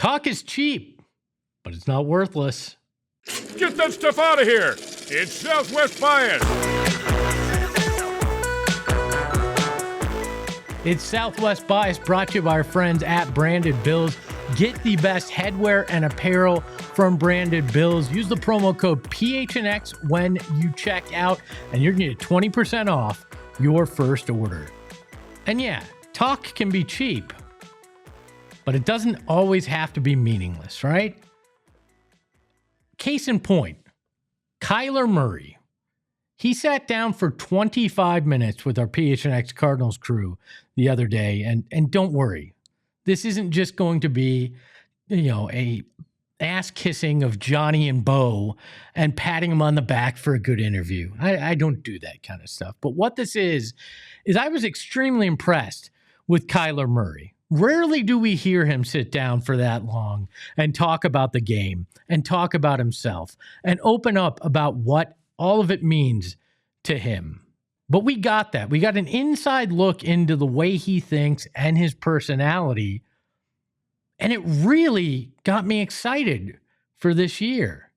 Talk is cheap, but it's not worthless. Get that stuff out of here. It's Southwest Bias. It's Southwest Bias, brought to you by our friends at Branded Bills. Get the best headwear and apparel from Branded Bills. Use the promo code PHNX when you check out, and you're going to get 20% off your first order. And yeah, talk can be cheap, but it doesn't always have to be meaningless, right? Case in point, Kyler Murray. He sat down for 25 minutes with our PHNX Cardinals crew the other day, and don't worry, this isn't just going to be, a ass kissing of Johnny and Bo and patting him on the back for a good interview. I don't do that kind of stuff. But what this is I was extremely impressed with Kyler Murray. Rarely do we hear him sit down for that long and talk about the game and talk about himself and open up about what all of it means to him. But we got that. We got an inside look into the way he thinks and his personality. And it really got me excited for this year.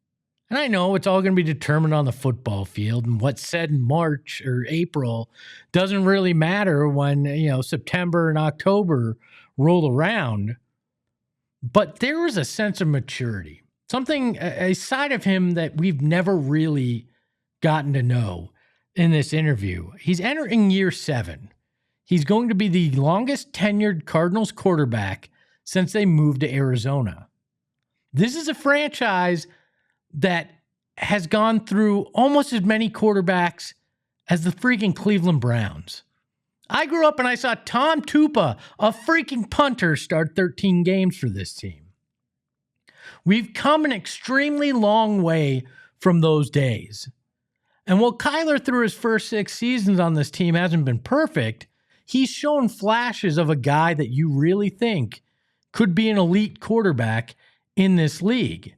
And I know it's all going to be determined on the football field, and what's said in March or April doesn't really matter when, September and October roll around. But there was a sense of maturity, something, a side of him that we've never really gotten to know in this interview. He's entering year 7. He's going to be the longest tenured Cardinals quarterback since they moved to Arizona. This is a franchise that has gone through almost as many quarterbacks as the freaking Cleveland Browns. I grew up and I saw Tom Tupa, a freaking punter, start 13 games for this team. We've come an extremely long way from those days. And while Kyler, through his first 6 seasons on this team, hasn't been perfect, he's shown flashes of a guy that you really think could be an elite quarterback in this league.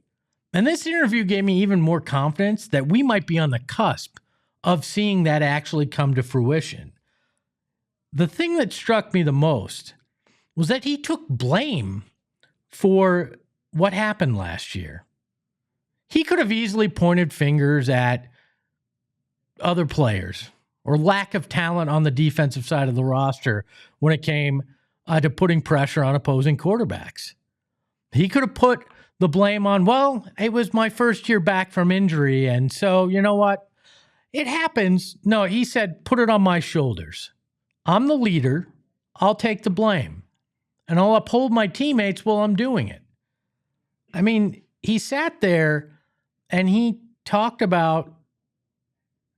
And this interview gave me even more confidence that we might be on the cusp of seeing that actually come to fruition. The thing that struck me the most was that he took blame for what happened last year. He could have easily pointed fingers at other players or lack of talent on the defensive side of the roster when it came to putting pressure on opposing quarterbacks. He could have put the blame on, well, it was my first year back from injury, and so, you know what? It happens. No, he said, put it on my shoulders. I'm the leader. I'll take the blame. And I'll uphold my teammates while I'm doing it. I mean, he sat there and he talked about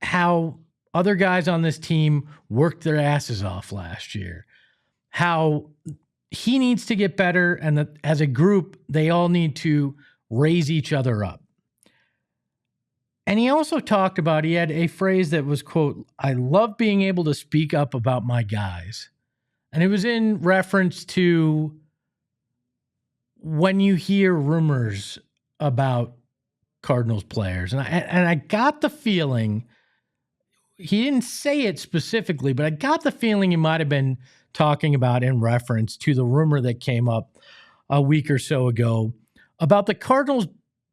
how other guys on this team worked their asses off last year, how he needs to get better, and that as a group, they all need to raise each other up. And he also talked about, he had a phrase that was, quote, I love being able to speak up about my guys. And it was in reference to when you hear rumors about Cardinals players. And I got the feeling, he didn't say it specifically, but I got the feeling he might have been talking about in reference to the rumor that came up a week or so ago about the Cardinals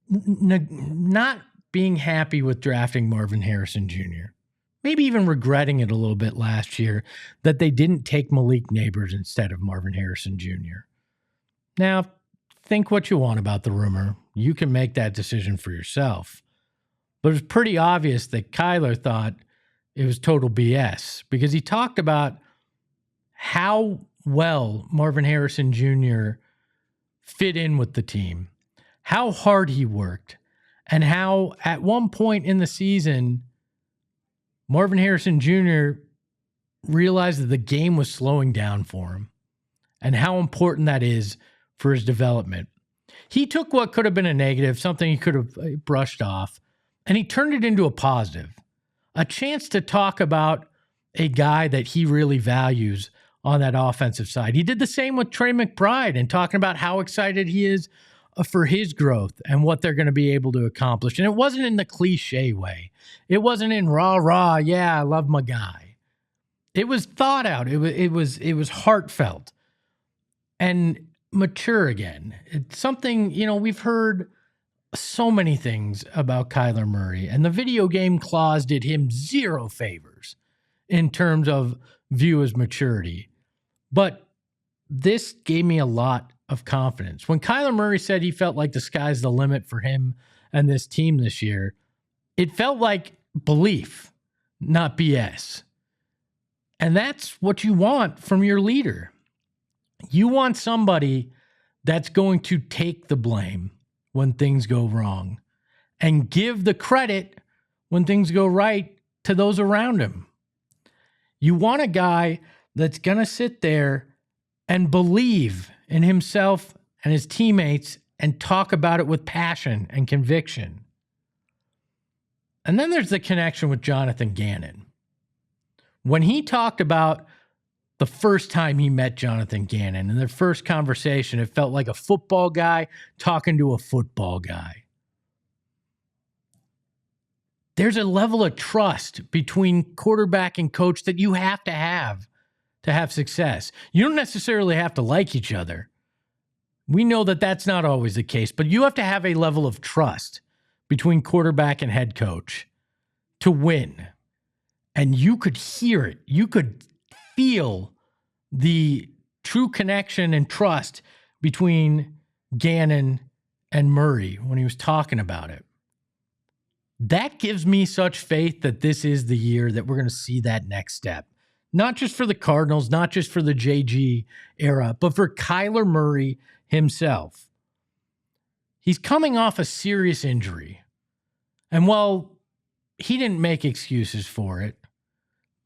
not being happy with drafting Marvin Harrison Jr., maybe even regretting it a little bit last year that they didn't take Malik Neighbors instead of Marvin Harrison Jr. Now, think what you want about the rumor. You can make that decision for yourself. But it's pretty obvious that Kyler thought it was total BS because he talked about how well Marvin Harrison Jr. fit in with the team, how hard he worked, and how at one point in the season, Marvin Harrison Jr. realized that the game was slowing down for him and how important that is for his development. He took what could have been a negative, something he could have brushed off, and he turned it into a positive, a chance to talk about a guy that he really values on that offensive side. He did the same with Trey McBride and talking about how excited he is for his growth and what they're going to be able to accomplish. And it wasn't in the cliche way. It wasn't in rah, yeah, I love my guy. It was thought out. It was heartfelt. And mature again. It's something, we've heard so many things about Kyler Murray, and the video game clause did him zero favors in terms of view as maturity. But this gave me a lot of confidence. When Kyler Murray said he felt like the sky's the limit for him and this team this year, it felt like belief, not BS. And that's what you want from your leader. You want somebody that's going to take the blame when things go wrong and give the credit when things go right to those around him. You want a guy that's going to sit there and believe in himself and his teammates and talk about it with passion and conviction. And then there's the connection with Jonathan Gannon. When he talked about the first time he met Jonathan Gannon in their first conversation, it felt like a football guy talking to a football guy. There's a level of trust between quarterback and coach that you have to have success. You don't necessarily have to like each other. We know that that's not always the case, but you have to have a level of trust between quarterback and head coach to win. And you could hear it. You could feel the true connection and trust between Gannon and Murray when he was talking about it. That gives me such faith that this is the year that we're going to see that next step. Not just for the Cardinals, not just for the JG era, but for Kyler Murray himself. He's coming off a serious injury. And while he didn't make excuses for it,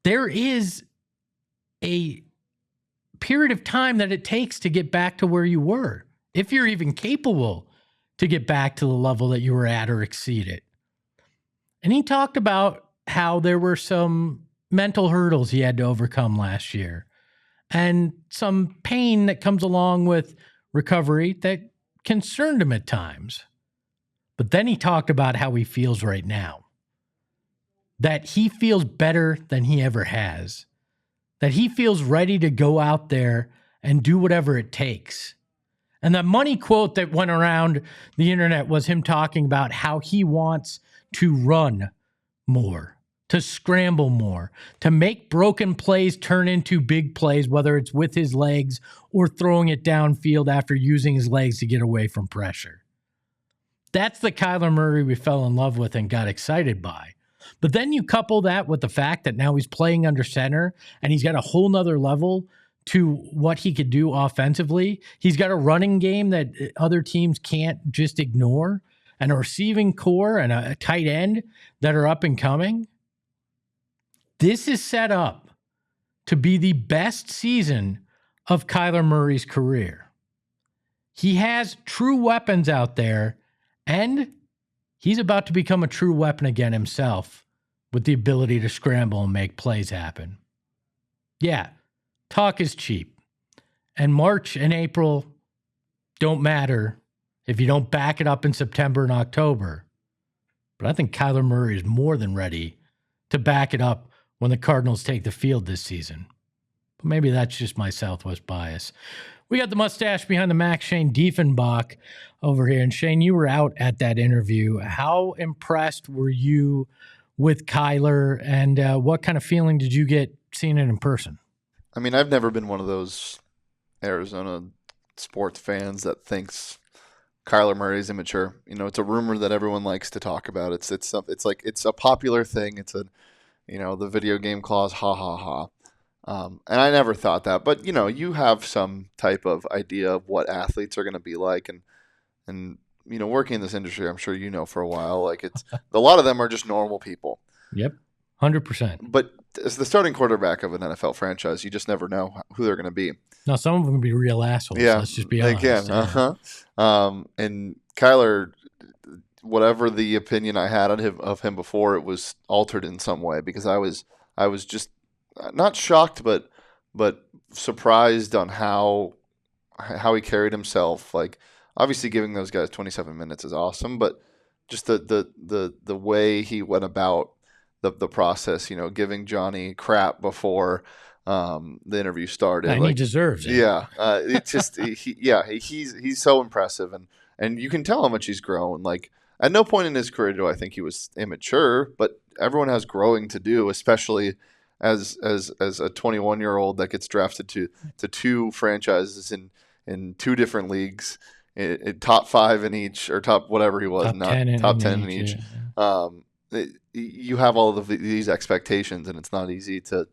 there is a period of time that it takes to get back to where you were, if you're even capable to get back to the level that you were at or exceed it. And he talked about how there were some mental hurdles he had to overcome last year and some pain that comes along with recovery that concerned him at times. But then he talked about how he feels right now, that he feels better than he ever has, that he feels ready to go out there and do whatever it takes. And that money quote that went around the internet was him talking about how he wants to run more, to scramble more, to make broken plays turn into big plays, whether it's with his legs or throwing it downfield after using his legs to get away from pressure. That's the Kyler Murray we fell in love with and got excited by. But then you couple that with the fact that now he's playing under center and he's got a whole nother level to what he could do offensively. He's got a running game that other teams can't just ignore, and a receiving core and a tight end that are up and coming. This is set up to be the best season of Kyler Murray's career. He has true weapons out there, and he's about to become a true weapon again himself with the ability to scramble and make plays happen. Yeah, talk is cheap. And March and April don't matter if you don't back it up in September and October. But I think Kyler Murray is more than ready to back it up when the Cardinals take the field this season. But maybe that's just my Southwest bias. We got the mustache behind the Mac, Shane Diefenbach, over here. And Shane, you were out at that interview. How impressed were you with Kyler, and what kind of feeling did you get seeing it in person? I mean, I've never been one of those Arizona sports fans that thinks Kyler Murray's immature. You know, it's a rumor that everyone likes to talk about. It's like it's a popular thing. It's a, the video game clause, ha ha ha. And I never thought that, but you have some type of idea of what athletes are going to be like, and working in this industry, I'm sure for a while, like it's a lot of them are just normal people. Yep, 100%. But as the starting quarterback of an NFL franchise, you just never know who they're going to be. No, some of them can be real assholes. Yeah, let's just be honest. They can. And Kyler, whatever the opinion I had of him before, it was altered in some way, because I was just not shocked, but surprised on how he carried himself. Like, obviously, giving those guys 27 minutes is awesome, but just the way he went about the process, giving Johnny crap before the interview started. And he deserves it. Yeah, it's just he's so impressive, and you can tell how much he's grown. Like at no point in his career do I think he was immature, but everyone has growing to do, especially as a 21-year-old that gets drafted to two franchises in two different leagues, top 5 in each, or top whatever he was, top 10 in each. Yeah. You have all of these expectations, and it's not easy to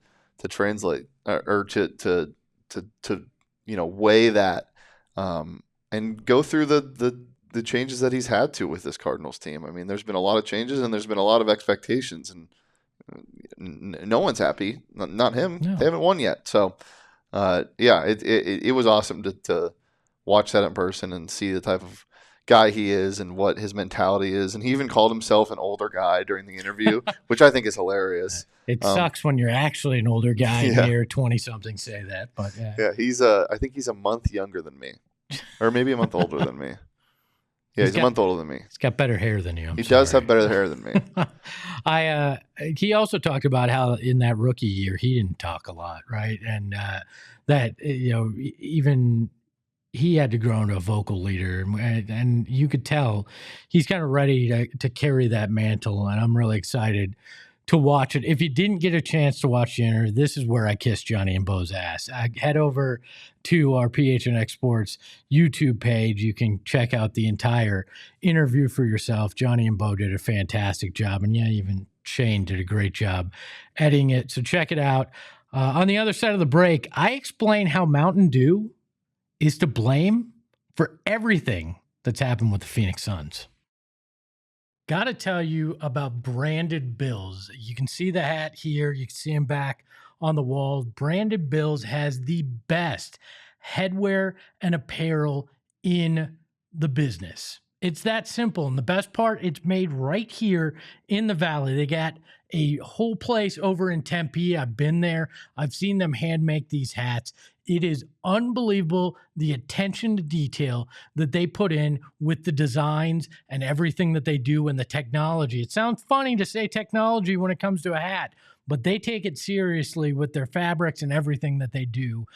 translate or to weigh that and go through the changes that he's had to with this Cardinals team. I mean, there's been a lot of changes and there's been a lot of expectations, and no one's happy. Not him. No. They haven't won yet. So, it was awesome to watch that in person and see the type of guy he is and what his mentality is. And he even called himself an older guy during the interview, which I think is hilarious. It sucks when you're actually an older guy and you're 20-something say that, but yeah. Yeah, I think he's a month younger than me, or maybe a month older than me. Yeah, he's a month older than me. He's got better hair than you. He does have better hair than me. He also talked about how in that rookie year he didn't talk a lot, right? And that even he had to grow into a vocal leader, and you could tell he's kind of ready to carry that mantle. And I'm really excited to watch it. If you didn't get a chance to watch the interview, this is where I kiss Johnny and Bo's ass. Head over to our PHNX Sports YouTube page. You can check out the entire interview for yourself. Johnny and Bo did a fantastic job, and even Shane did a great job editing it. So check it out. On the other side of the break, I explain how Mountain Dew is to blame for everything that's happened with the Phoenix Suns. Got to tell you about Branded Bills. You can see the hat here. You can see him back on the wall. Branded Bills has the best headwear and apparel in the business. It's that simple. And the best part, it's made right here in the Valley. They got a whole place over in Tempe. I've been there. I've seen them hand make these hats. It is unbelievable the attention to detail that they put in with the designs and everything that they do and the technology. It sounds funny to say technology when it comes to a hat, but they take it seriously with their fabrics and everything that they do.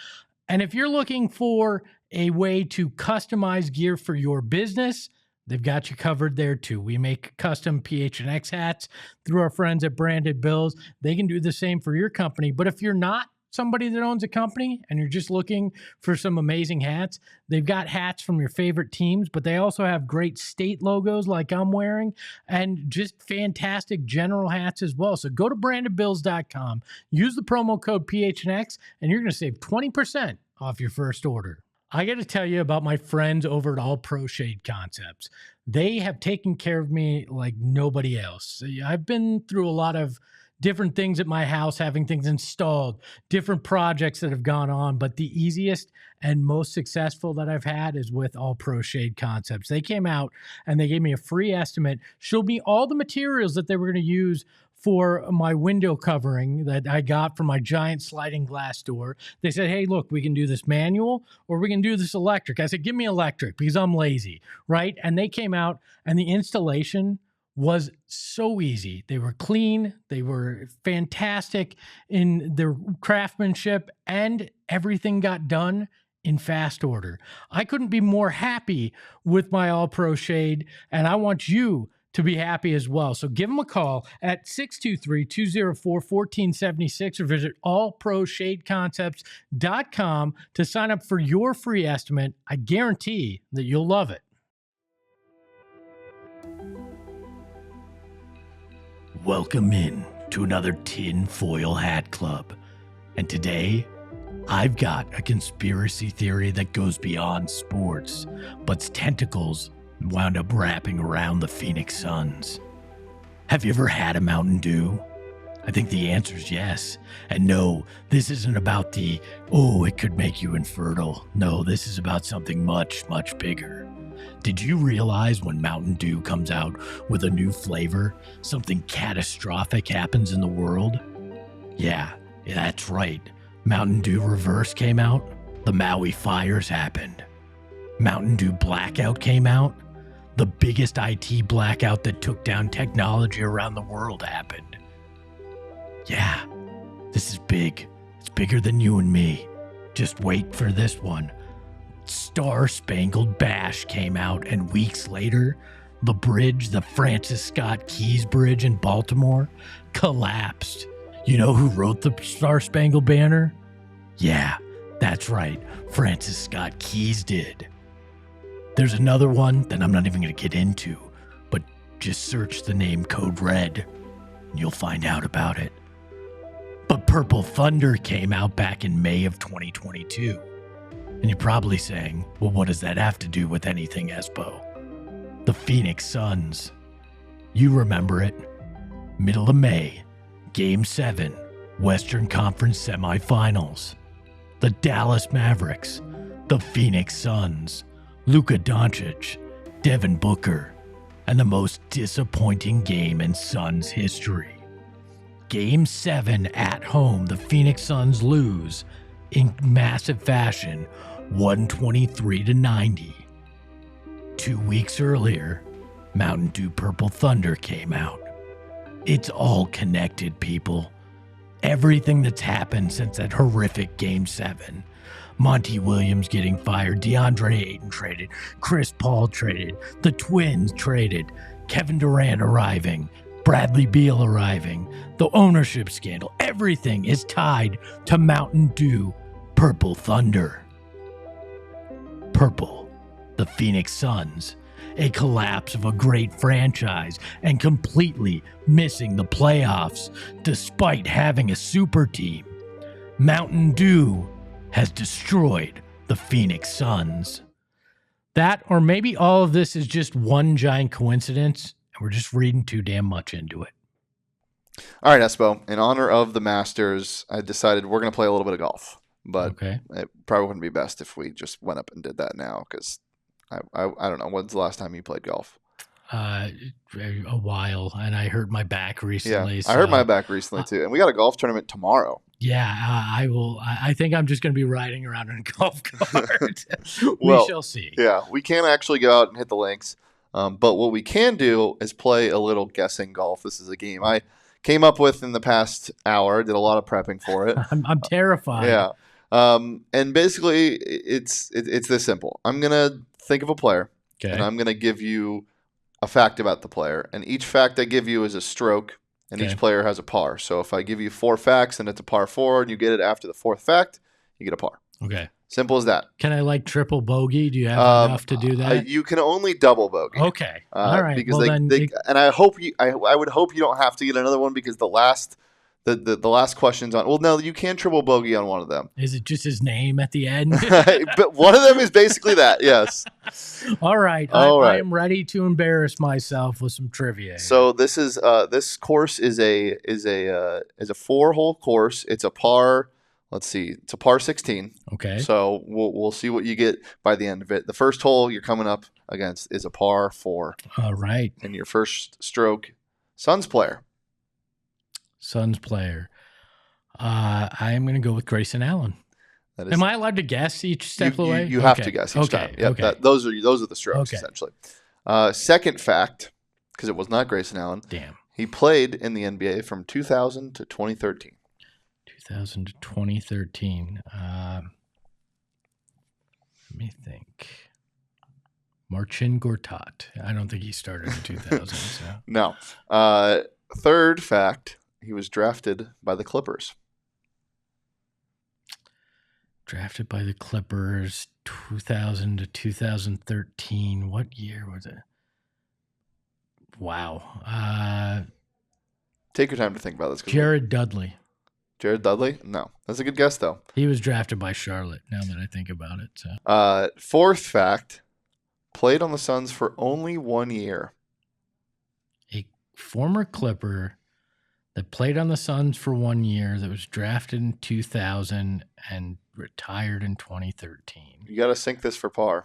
And if you're looking for a way to customize gear for your business, they've got you covered there too. We make custom PHNX hats through our friends at Branded Bills. They can do the same for your company. But if you're not somebody that owns a company and you're just looking for some amazing hats, they've got hats from your favorite teams, but they also have great state logos like I'm wearing and just fantastic general hats as well. So go to brandedbills.com, use the promo code PHNX, and you're going to save 20% off your first order. I got to tell you about my friends over at All Pro Shade Concepts. They have taken care of me like nobody else. I've been through a lot of different things at my house, having things installed, different projects that have gone on, but the easiest and most successful that I've had is with All Pro Shade Concepts. They came out and they gave me a free estimate, showed me all the materials that they were going to use for my window covering that I got from my giant sliding glass door. They said, hey, look, we can do this manual or we can do this electric. I said, give me electric because I'm lazy, right? And they came out and the installation was so easy. They were clean. They were fantastic in their craftsmanship, and everything got done in fast order. I couldn't be more happy with my All Pro Shade, and I want you to be happy as well. So give them a call at 623-204-1476 or visit allproshadeconcepts.com to sign up for your free estimate. I guarantee that you'll love it. Welcome in to another Tin Foil Hat Club. And today, I've got a conspiracy theory that goes beyond sports, but's tentacles wound up wrapping around the Phoenix Suns. Have you ever had a Mountain Dew? I think the answer is yes. And no, this isn't about it could make you infertile. No, this is about something much, much bigger. Did you realize when Mountain Dew comes out with a new flavor, something catastrophic happens in the world? Yeah, that's right. Mountain Dew Reverse came out. The Maui fires happened. Mountain Dew Blackout came out. The biggest IT blackout that took down technology around the world happened. Yeah, this is big. It's bigger than you and me. Just wait for this one. Star Spangled Bash came out, and weeks later, the bridge, the Francis Scott Keys Bridge in Baltimore, collapsed. You know who wrote the Star Spangled Banner? Yeah, that's right. Francis Scott Keys did. There's another one that I'm not even going to get into, but just search the name Code Red, and you'll find out about it. But Purple Thunder came out back in May of 2022. And you're probably saying, well, what does that have to do with anything, Espo? The Phoenix Suns. You remember it. Middle of May, Game 7, Western Conference Semifinals. The Dallas Mavericks, the Phoenix Suns, Luka Doncic, Devin Booker, and the most disappointing game in Suns history. Game 7 at home, the Phoenix Suns lose in massive fashion, 123-90. 2 weeks earlier, Mountain Dew Purple Thunder came out. It's all connected, people. Everything that's happened since that horrific Game 7. Monty Williams getting fired, DeAndre Ayton traded, Chris Paul traded, the Twins traded, Kevin Durant arriving, Bradley Beal arriving, the ownership scandal. Everything is tied to Mountain Dew Purple Thunder. Purple, the Phoenix Suns, a collapse of a great franchise and completely missing the playoffs despite having a super team. Mountain Dew has destroyed the Phoenix Suns. That, or maybe all of this is just one giant coincidence, and we're just reading too damn much into it. All right, Espo. In honor of the Masters, I decided we're going to play a little bit of golf. But okay. It probably wouldn't be best if we just went up and did that now, because I don't know. When's the last time you played golf? A while, and I hurt my back recently. Yeah, so, I hurt my back recently too, and we got a golf tournament tomorrow. Yeah, I will. I think I'm just going to be riding around in a golf cart. Well, we shall see. Yeah, we can't actually go out and hit the links, but what we can do is play a little guessing golf. This is a game I came up with in the past hour. Did a lot of prepping for it. I'm terrified. Yeah, and basically it's this simple. I'm gonna think of a player, and I'm gonna give you a fact about the player, and each fact I give you is a stroke. And each player has a par. So if I give you 4 facts and it's a par 4 and you get it after the 4th fact, you get a par. Okay. Simple as that. Can I triple bogey? Do you have enough to do that? You can only double bogey. Okay. All right. Because and I would hope you don't have to get another one, because the last question's on. Well, no, you can triple bogey on one of them. Is it just his name at the end? But one of them is basically that. Yes. All right. I am ready to embarrass myself with some trivia. So this is this course is a 4-hole course. It's a par. Let's see. It's a par 16. Okay. So we'll see what you get by the end of it. The first hole you're coming up against is a par 4. All right. And your first stroke, Suns player. I am going to go with Grayson Allen. Am I allowed to guess each step of the way? You have to guess each time. Yep, okay. Those are the strokes, essentially. Second fact, because it was not Grayson Allen. Damn. He played in the NBA from 2000 to 2013. 2000 to 2013. Let me think. Marcin Gortat. I don't think he started in 2000. So. No. Third fact, he was drafted by the Clippers. Drafted by the Clippers, 2000 to 2013. What year was it? Wow. Take your time to think about this. Jared Dudley. Jared Dudley? No. That's a good guess, though. He was drafted by Charlotte, now that I think about it. So. Fourth fact, played on the Suns for only 1 year. A former Clipper that played on the Suns for 1 year, that was drafted in 2000 and retired in 2013. You got to sync this for par.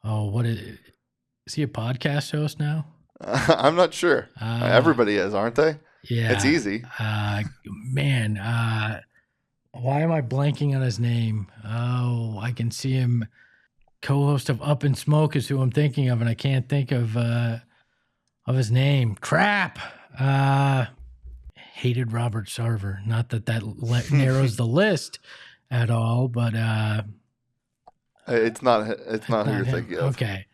Oh, is he a podcast host now? I'm not sure. Everybody is, aren't they? Yeah. It's easy. Man, why am I blanking on his name? Oh, I can see him. Co-host of Up in Smoke is who I'm thinking of, and I can't think of his name. Crap. hated Robert Sarver. Not that narrows the list at all, but it's not who you're thinking of. Okay.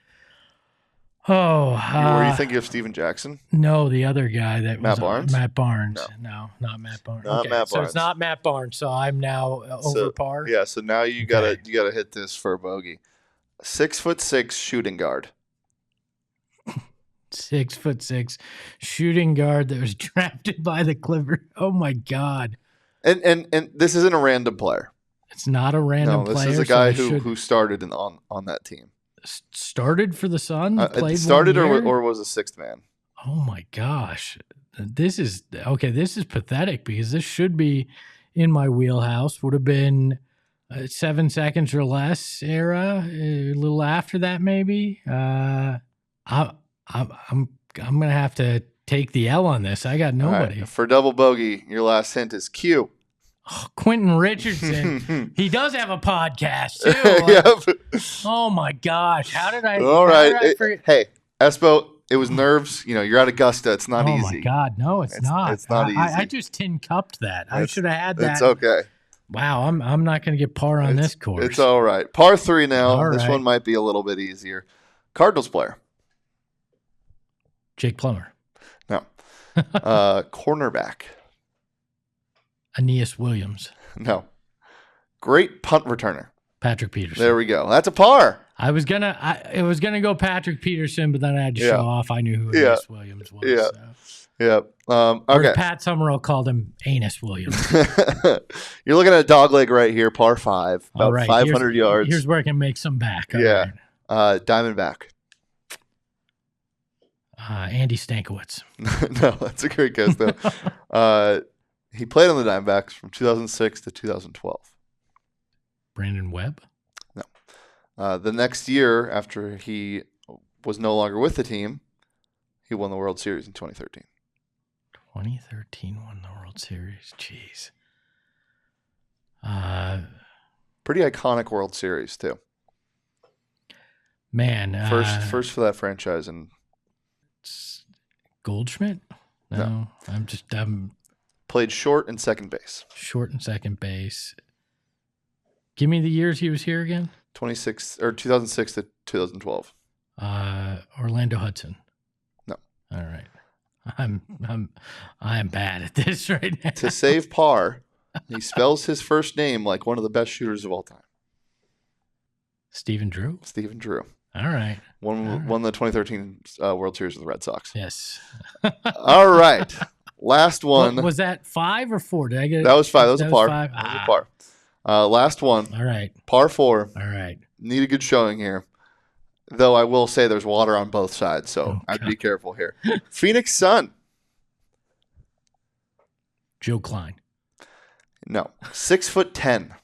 Oh, were you thinking of Steven Jackson? No, the other guy that Matt Barnes. Matt Barnes. No, not Matt Barnes. Not okay, Matt so Barnes. it's not Matt Barnes. So I'm now over par. Yeah. So now you gotta hit this for a bogey. 6'6" shooting guard. 6'6" shooting guard that was drafted by the Clippers. Oh my God! And this isn't a random player. It's not a random player. No, this is a guy who started on that team. Started for the Suns. Played started or was a sixth man. Oh my gosh, this is pathetic because this should be in my wheelhouse. Would have been 7 seconds or less era, a little after that maybe. I'm gonna have to take the L on this. I got nobody. Right. For double bogey, your last hint is Q. Oh, Quentin Richardson. He does have a podcast too. Yep. Oh my gosh, how did I? All right. Hey, Espo, it was nerves. You're at Augusta. It's not easy. Oh my God, no, it's not. It's not easy. I just tin cupped that. I should have had that. It's okay. Wow, I'm not going to get par on this course. It's all right. Par 3 now. All this right. one might be a little bit easier. Cardinals player. Jake Plummer. No. Cornerback. Aeneas Williams. No. Great punt returner. Patrick Peterson. There we go. That's a par. It was gonna go Patrick Peterson, but then I had to show off. I knew who Aeneas Williams was. Yeah. So. Yep. Or Okay. Pat Summerall called him Anus Williams. You're looking at a dog leg right here, par 5, about All right. 500 yards. Here's where I can make some back. All Yeah. right. Diamondback. Andy Stankiewicz. No, that's a great guess though. He played on the Diamondbacks from 2006 to 2012. Brandon Webb. No. The next year, after he was no longer with the team, he won the World Series in 2013. 2013 won the World Series. Jeez. Pretty iconic World Series too. Man. First for that franchise. And Goldschmidt? No. I'm played short and second base. Short and second base. Give me the years he was here again. 2006 to 2012. Orlando Hudson. No. All right. I am bad at this right now. To save par, he spells his first name like one of the best shooters of all time. Stephen Drew. Stephen Drew. All right. Won the 2013 World Series with the Red Sox. Yes. All right. Last one. Was that 5 or 4? Did I get it? That was 5. That was a par. 5? That was a par. Last one. All right. Par 4. All right. Need a good showing here. Though I will say there's water on both sides, so I'd be careful here. Phoenix Sun. Joe Klein. No. 6'10".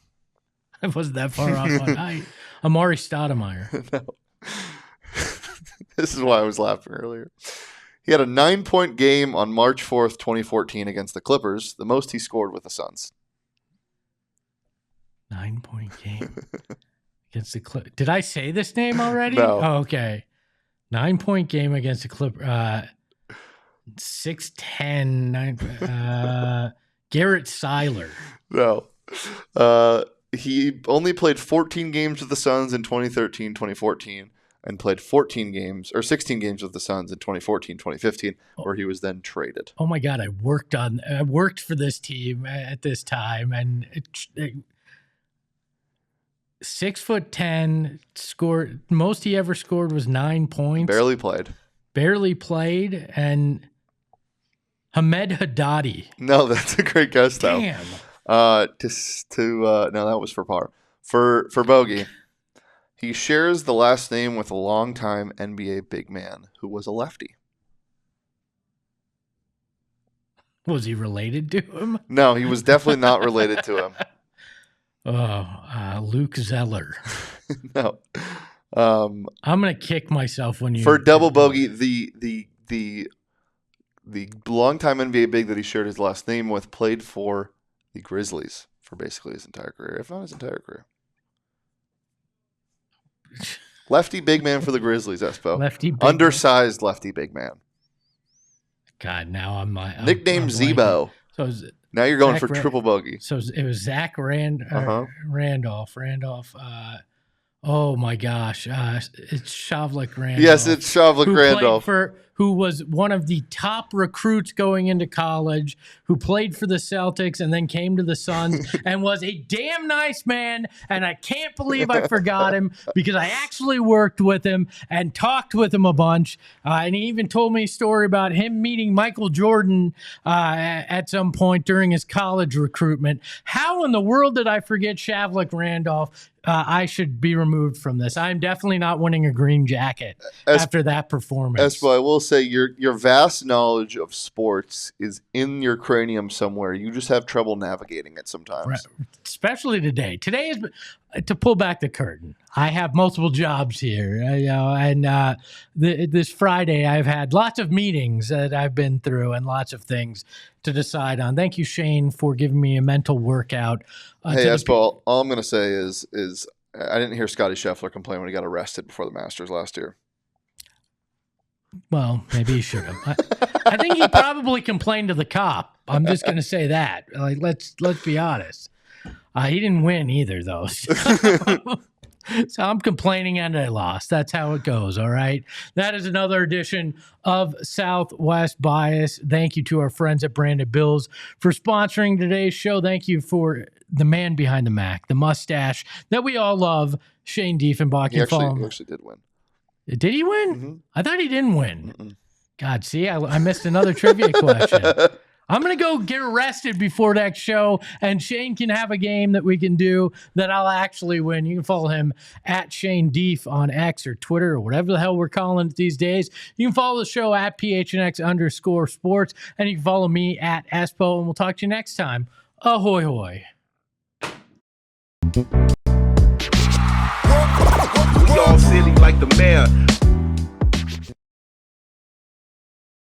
I wasn't that far off on height. Amari Stoudemire. No. This is why I was laughing earlier. He had a 9-point game on March 4th, 2014 against the Clippers, the most he scored with the Suns. 9-point game against the Clippers. Did I say this name already? No. Oh, okay. 9-point game against the Clippers. 6'10". Garrett Seiler. No. He only played 14 games with the Suns in 2013, 2014, and played 16 games with the Suns in 2014, 2015, where he was then traded. Oh my God. I worked for this team at this time, and 6'10", scored. Most he ever scored was 9 points. Barely played. And Hamed Haddadi. No, that's a great guess though. Damn. No, that was for par. For bogey, he shares the last name with a longtime NBA big man who was a lefty. Was he related to him? No, he was definitely not related to him. Luke Zeller. No. I'm gonna kick myself when you for double bogey. The longtime NBA big that he shared his last name with played for the Grizzlies for basically his entire career, if not his entire career. Lefty big man for the Grizzlies, Espo. Undersized lefty big man. God, now I'm nickname Zebo. So it was Now you're going Zach for triple bogey. So it was Zach Randolph. Oh my gosh, it's Shavlik Randolph. Yes, it's Shavlik Randolph. Who was one of the top recruits going into college, who played for the Celtics and then came to the Suns and was a damn nice man. And I can't believe I forgot him because I actually worked with him and talked with him a bunch. And he even told me a story about him meeting Michael Jordan at some point during his college recruitment. How in the world did I forget Shavlik Randolph? I should be removed from this. I'm definitely not winning a green jacket after that performance. Espo, I will say your vast knowledge of sports is in your cranium somewhere. You just have trouble navigating it sometimes. Right. Especially today. Today is to pull back the curtain. I have multiple jobs here, and this Friday I've had lots of meetings that I've been through and lots of things to decide on. Thank you, Shane, for giving me a mental workout. Hey, Espo, all I'm going to say is I didn't hear Scotty Scheffler complain when he got arrested before the Masters last year. Well, maybe he should have. I think he probably complained to the cop. I'm just going to say that. Like, let's be honest. He didn't win either, though. So I'm complaining and I lost. That's how it goes, all right? That is another edition of Southwest Bias. Thank you to our friends at Branded Bills for sponsoring today's show. Thank you for the man behind the Mac, the mustache that we all love, Shane Diefenbach. He actually did win. Did he win? Mm-hmm. I thought he didn't win. Mm-mm. God, see, I missed another trivia question. I'm going to go get arrested before next show, and Shane can have a game that we can do that I'll actually win. You can follow him at Shane Deef on X or Twitter or whatever the hell we're calling it these days. You can follow the show at PHNX_sports, and you can follow me at Espo, and we'll talk to you next time. Ahoy, hoy. We all silly like the mayor.